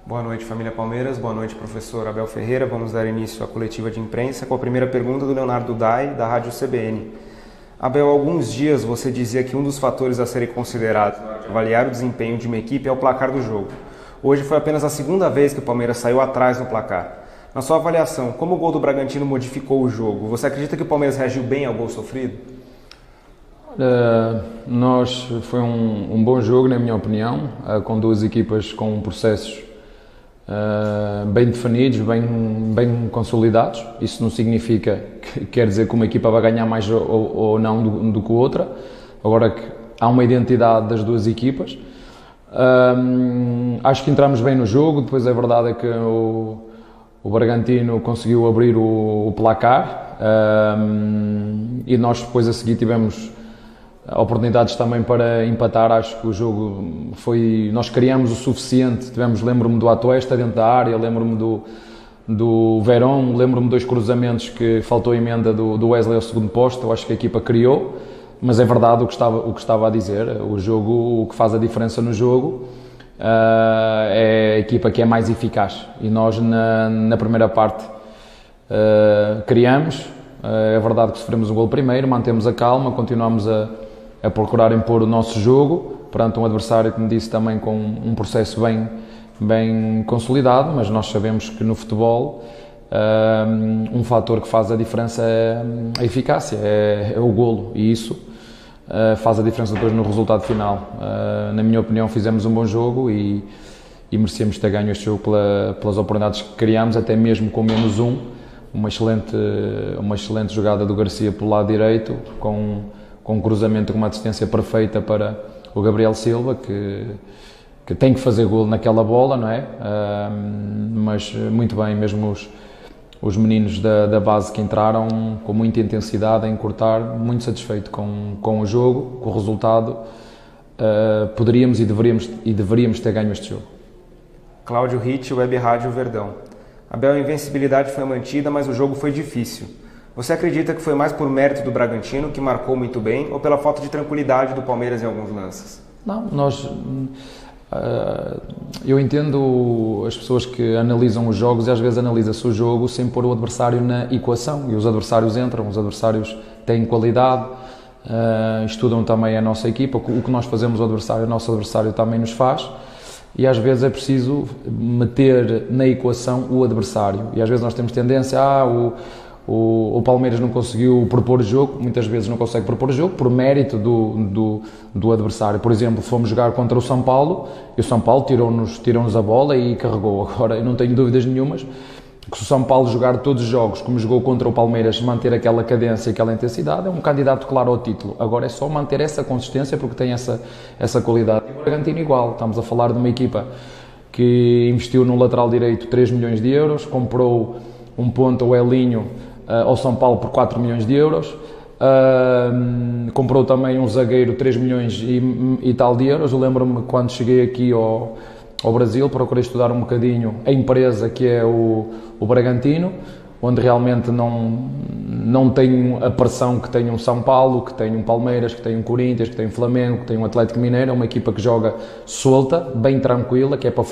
Boa noite, família Palmeiras. Boa noite, professor Abel Ferreira. Vamos dar início à coletiva de imprensa com a primeira pergunta do Leonardo Dai, da Rádio CBN. Abel, há alguns dias você dizia que um dos fatores a serem considerados na hora de avaliar o desempenho de uma equipe é o placar do jogo. Hoje foi apenas a segunda vez que o Palmeiras saiu atrás no placar. Na sua avaliação, como o gol do Bragantino modificou o jogo? Você acredita que o Palmeiras reagiu bem ao gol sofrido? Foi um bom jogo, na minha opinião, com duas equipas com processos bem definidos, bem consolidados. Isso não significa que quer dizer que uma equipa vai ganhar mais ou não do que outra. Agora que há uma identidade das duas equipas. Acho que entramos bem no jogo. Depois a verdade é que o Bragantino conseguiu abrir o placar e nós depois a seguir tivemos oportunidades também para empatar. Acho que o jogo nós criamos o suficiente. Lembro-me do Atuesta dentro da área, lembro-me do Verón, lembro-me dos cruzamentos que faltou emenda do Wesley ao segundo posto. Eu acho que a equipa criou, mas é verdade o que estava a dizer. O que faz a diferença no jogo é a equipa que é mais eficaz, e nós na primeira parte criamos. É verdade que sofremos um gol primeiro, mantemos a calma, continuamos a procurar impor o nosso jogo perante um adversário, como disse, também com um processo bem consolidado, mas nós sabemos que no futebol um fator que faz a diferença é a eficácia, é o golo, e isso faz a diferença depois no resultado final. Na minha opinião, fizemos um bom jogo e merecemos ter ganho este jogo pelas oportunidades que criámos, até mesmo com menos uma excelente jogada do Garcia pelo lado direito, com um cruzamento com uma assistência perfeita para o Gabriel Silva, que tem que fazer golo naquela bola, não é? Mas muito bem, mesmo os meninos da base que entraram com muita intensidade a encurtar, muito satisfeito com o jogo, com o resultado. Poderíamos e deveríamos ter ganho este jogo. Cláudio Ritt, Web Rádio Verdão. Abel, a invencibilidade foi mantida, mas o jogo foi difícil. Você acredita que foi mais por mérito do Bragantino, que marcou muito bem, ou pela falta de tranquilidade do Palmeiras em alguns lances? Não, eu entendo as pessoas que analisam os jogos e às vezes analisa-se o jogo sem pôr o adversário na equação, e os adversários entram, os adversários têm qualidade, estudam também a nossa equipa, o que nós fazemos ao adversário, o nosso adversário também nos faz, e às vezes é preciso meter na equação o adversário, e às vezes nós temos tendência o Palmeiras não conseguiu propor o jogo, muitas vezes não consegue propor o jogo por mérito do adversário. Por exemplo, fomos jogar contra o São Paulo e o São Paulo tirou-nos a bola e carregou. Agora, eu não tenho dúvidas nenhumas que se o São Paulo jogar todos os jogos como jogou contra o Palmeiras, manter aquela cadência e aquela intensidade, é um candidato claro ao título. Agora é só manter essa consistência, porque tem essa qualidade. E o Bragantino igual, estamos a falar de uma equipa que investiu no lateral direito 3 milhões de euros, comprou um ponta, o Elinho, ao São Paulo por 4 milhões de euros, comprou também um zagueiro 3 milhões e tal de euros. Eu lembro-me quando cheguei aqui ao Brasil, procurei estudar um bocadinho a empresa que é o Bragantino, onde realmente não tem a pressão que tem um São Paulo, que tem um Palmeiras, que tem um Corinthians, que tem um Flamengo, que tem um Atlético Mineiro. É uma equipa que joga solta, bem tranquila, que é para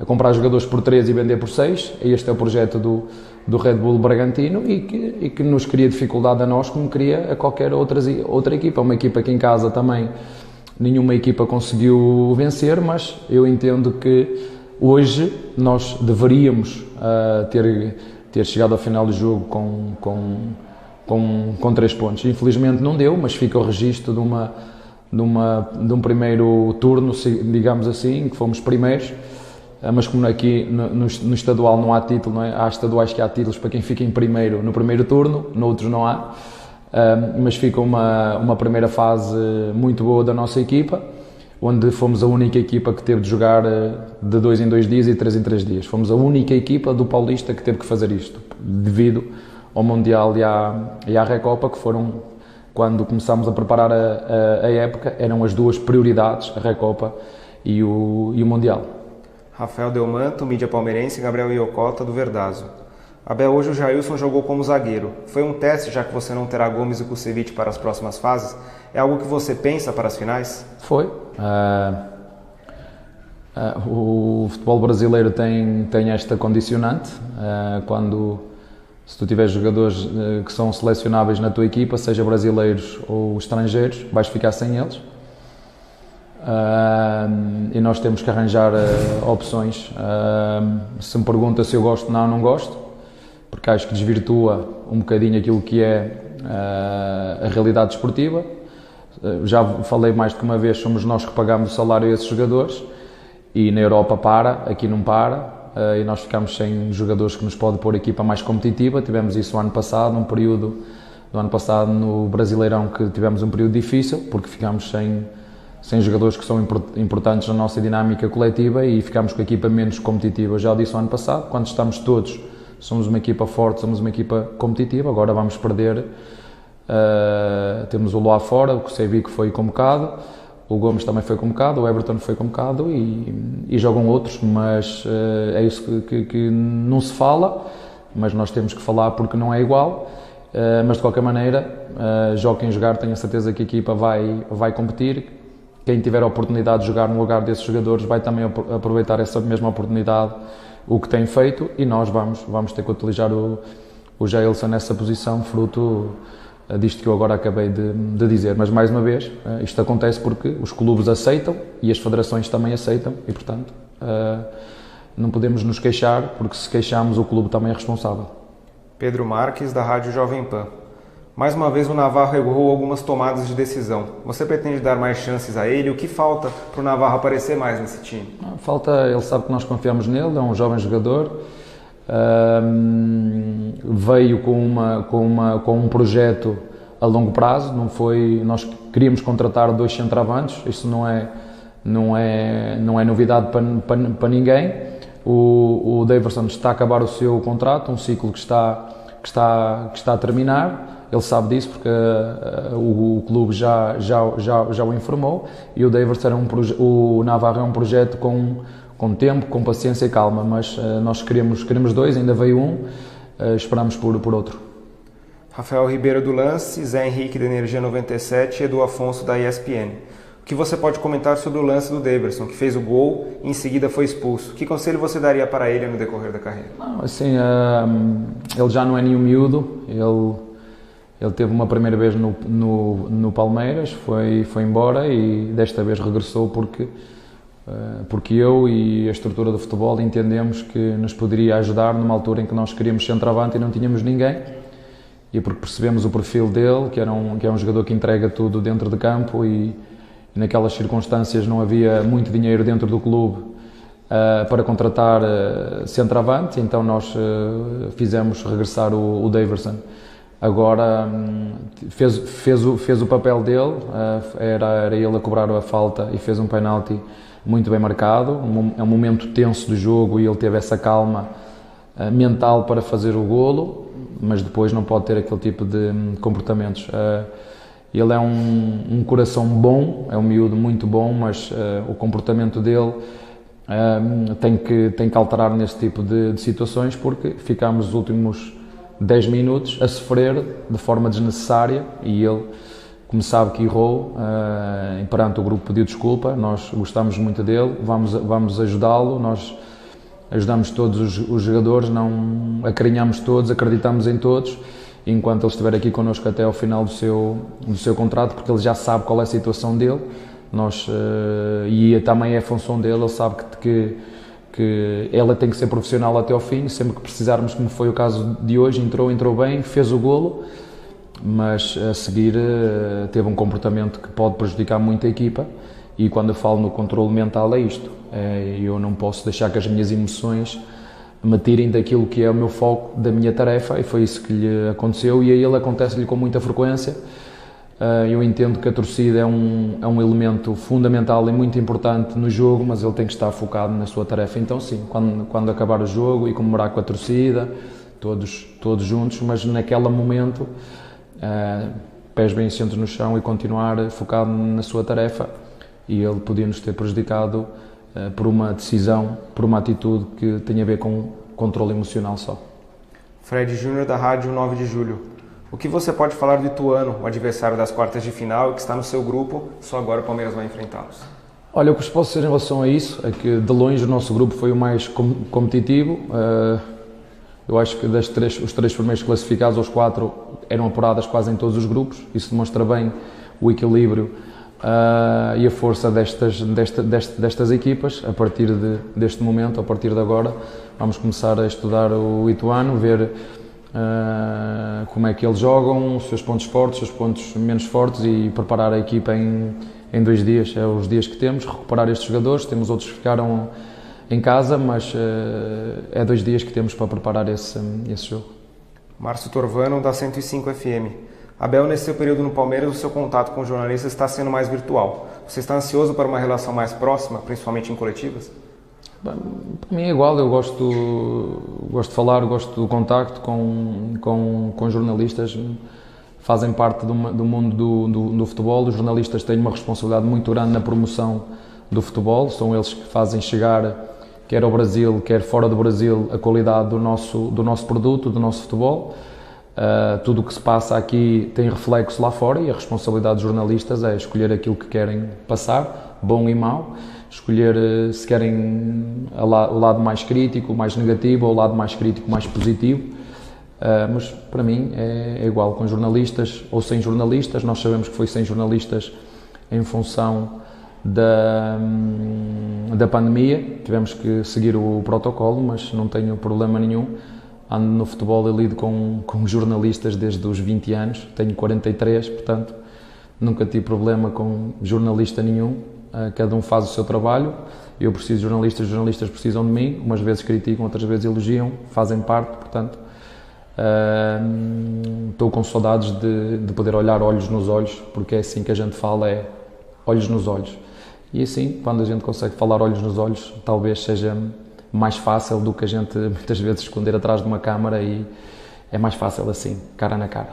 comprar jogadores por 3 e vender por 6. Este é o projeto do Red Bull Bragantino e que nos cria dificuldade a nós, como cria a qualquer outra equipa. Uma equipa que em casa também nenhuma equipa conseguiu vencer, mas eu entendo que hoje nós deveríamos ter chegado ao final do jogo com 3 pontos. Infelizmente não deu, mas fica o registro de um primeiro turno, digamos assim, que fomos primeiros. Mas como aqui no estadual não há título, não é? Há estaduais que há títulos para quem fica em primeiro no primeiro turno, noutros não há, mas fica uma primeira fase muito boa da nossa equipa, onde fomos a única equipa que teve de jogar de 2 em 2 dias e 3 em 3 dias. Fomos a única equipa do Paulista que teve que fazer isto, devido ao Mundial e à Recopa, que foram, quando começámos a preparar a época, eram as duas prioridades, a Recopa e o Mundial. Rafael Delmanto, mídia palmeirense, Gabriel Iocota, do Verdazo. Abel, hoje o Jailson jogou como zagueiro. Foi um teste, já que você não terá Gomes e Kusevich para as próximas fases? É algo que você pensa para as finais? Foi. O futebol brasileiro tem esta condicionante, se tu tiveres jogadores que são selecionáveis na tua equipa, seja brasileiros ou estrangeiros, vais ficar sem eles. E nós temos que arranjar opções. Se me pergunta se eu gosto, não gosto, porque acho que desvirtua um bocadinho aquilo que é a realidade desportiva. Já falei mais do que uma vez, somos nós que pagamos o salário a esses jogadores, e na Europa aqui não para, e nós ficamos sem jogadores que nos podem pôr a equipa mais competitiva. Tivemos isso ano passado, num período do ano passado no Brasileirão, que tivemos um período difícil, porque ficámos sem jogadores que são importantes na nossa dinâmica coletiva e ficámos com a equipa menos competitiva. Já o disse o ano passado, quando estamos todos, somos uma equipa forte, somos uma equipa competitiva. Agora vamos perder, temos o Loa fora, o Kusevi que foi convocado, o Gomes também foi convocado, o Everton foi convocado e jogam outros, mas é isso que não se fala, mas nós temos que falar porque não é igual. Mas de qualquer maneira, jogue quem jogar, tenho a certeza que a equipa vai competir. Quem tiver a oportunidade de jogar no lugar desses jogadores vai também aproveitar essa mesma oportunidade, o que tem feito, e nós vamos ter que utilizar o Jailson nessa posição, fruto disto que eu agora acabei de dizer. Mas mais uma vez, isto acontece porque os clubes aceitam e as federações também aceitam, e portanto não podemos nos queixar, porque se queixarmos o clube também é responsável. Pedro Marques, da Rádio Jovem Pan. Mais uma vez o Navarro errou algumas tomadas de decisão. Você pretende dar mais chances a ele? O que falta para o Navarro aparecer mais nesse time? Ele sabe que nós confiamos nele, é um jovem jogador. Veio com um projeto a longo prazo. Nós queríamos contratar 2 centroavantes, isso não é novidade para ninguém. O Daverson está a acabar o seu contrato, um ciclo que está a terminar. Ele sabe disso porque o clube já o informou, e o Daverson o Navarro é um projeto com tempo, com paciência e calma, mas nós queremos 2, ainda veio um, esperamos por outro. Rafael Ribeiro do Lance, Zé Henrique da Energia 97 e Edu Afonso da ESPN. O que você pode comentar sobre o lance do Daverson, que fez o gol e em seguida foi expulso? Que conselho você daria para ele no decorrer da carreira? Ele já não é nenhum miúdo, ele teve uma primeira vez no Palmeiras, foi embora e desta vez regressou porque eu e a estrutura do futebol entendemos que nos poderia ajudar numa altura em que nós queríamos centroavante e não tínhamos ninguém, e porque percebemos o perfil dele, que é um jogador que entrega tudo dentro de campo, e naquelas circunstâncias não havia muito dinheiro dentro do clube para contratar centroavante, então nós fizemos regressar o Daverson. Agora fez o papel dele, era ele a cobrar a falta e fez um penalti muito bem marcado. É um momento tenso do jogo e ele teve essa calma mental para fazer o golo, mas depois não pode ter aquele tipo de comportamentos. Ele é um coração bom, é um miúdo muito bom, mas o comportamento dele tem que alterar nesse tipo de situações, porque ficamos os últimos 10 minutos a sofrer de forma desnecessária, e ele, como sabe que errou, perante o grupo pediu desculpa. Nós gostamos muito dele, vamos ajudá-lo, nós ajudamos todos os jogadores, não acarinhamos todos, acreditamos em todos, enquanto ele estiver aqui connosco até ao final do seu contrato, porque ele já sabe qual é a situação dele, e também é a função dele. Ele sabe que ela tem que ser profissional até ao fim, sempre que precisarmos, como foi o caso de hoje, entrou bem, fez o golo, mas a seguir teve um comportamento que pode prejudicar muito a equipa, e quando eu falo no controle mental é isto, eu não posso deixar que as minhas emoções me tirem daquilo que é o meu foco, da minha tarefa, e foi isso que lhe aconteceu, e a ele acontece-lhe com muita frequência. Eu entendo que a torcida é um elemento fundamental e muito importante no jogo, mas ele tem que estar focado na sua tarefa. Então sim, quando acabar o jogo e comemorar com a torcida, todos juntos, mas naquele momento, pés bem assentos no chão e continuar focado na sua tarefa, e ele podia nos ter prejudicado por uma decisão, por uma atitude que tem a ver com controle emocional só. Fred Júnior, da Rádio 9 de Julho. O que você pode falar do Ituano, o adversário das quartas de final, que está no seu grupo, só agora o Palmeiras vai enfrentá-los? Olha, o que vos posso dizer em relação a isso é que de longe o nosso grupo foi o mais competitivo. Eu acho que os três primeiros classificados, os 4, eram apuradas quase em todos os grupos. Isso demonstra bem o equilíbrio e a força destas equipas. A partir deste momento, a partir de agora, vamos começar a estudar o Ituano, ver como é que eles jogam, os seus pontos fortes, os seus pontos menos fortes e preparar a equipa em 2 dias. É os dias que temos, recuperar estes jogadores. Temos outros que ficaram em casa, mas é 2 dias que temos para preparar esse jogo. Márcio Torvano, da 105 FM. Abel, nesse seu período no Palmeiras, o seu contato com os jornalistas está sendo mais virtual. Você está ansioso para uma relação mais próxima, principalmente em coletivas? Para mim é igual, eu gosto de falar, gosto do contacto com jornalistas. Fazem parte do mundo do futebol. Os jornalistas têm uma responsabilidade muito grande na promoção do futebol. São eles que fazem chegar, quer ao Brasil, quer fora do Brasil, a qualidade do nosso produto, do nosso futebol. Tudo o que se passa aqui tem reflexo lá fora e a responsabilidade dos jornalistas é escolher aquilo que querem passar, bom e mau, escolher se querem o lado mais crítico, mais negativo, ou o lado mais crítico, mais positivo. Mas para mim é igual, com jornalistas ou sem jornalistas. Nós sabemos que foi sem jornalistas em função da pandemia, tivemos que seguir o protocolo, mas não tenho problema nenhum. Ando no futebol e lido com jornalistas desde os 20 anos, tenho 43, portanto nunca tive problema com jornalista nenhum. Cada um faz o seu trabalho, eu preciso de jornalistas, os jornalistas precisam de mim, umas vezes criticam, outras vezes elogiam, fazem parte, portanto estou com saudades de poder olhar olhos nos olhos, porque é assim que a gente fala, é olhos nos olhos. E assim, quando a gente consegue falar olhos nos olhos, talvez seja mais fácil do que a gente muitas vezes esconder atrás de uma câmara, e é mais fácil assim, cara na cara.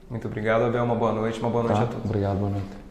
Muito obrigado, Abel. Uma boa noite a todos. Obrigado, boa noite.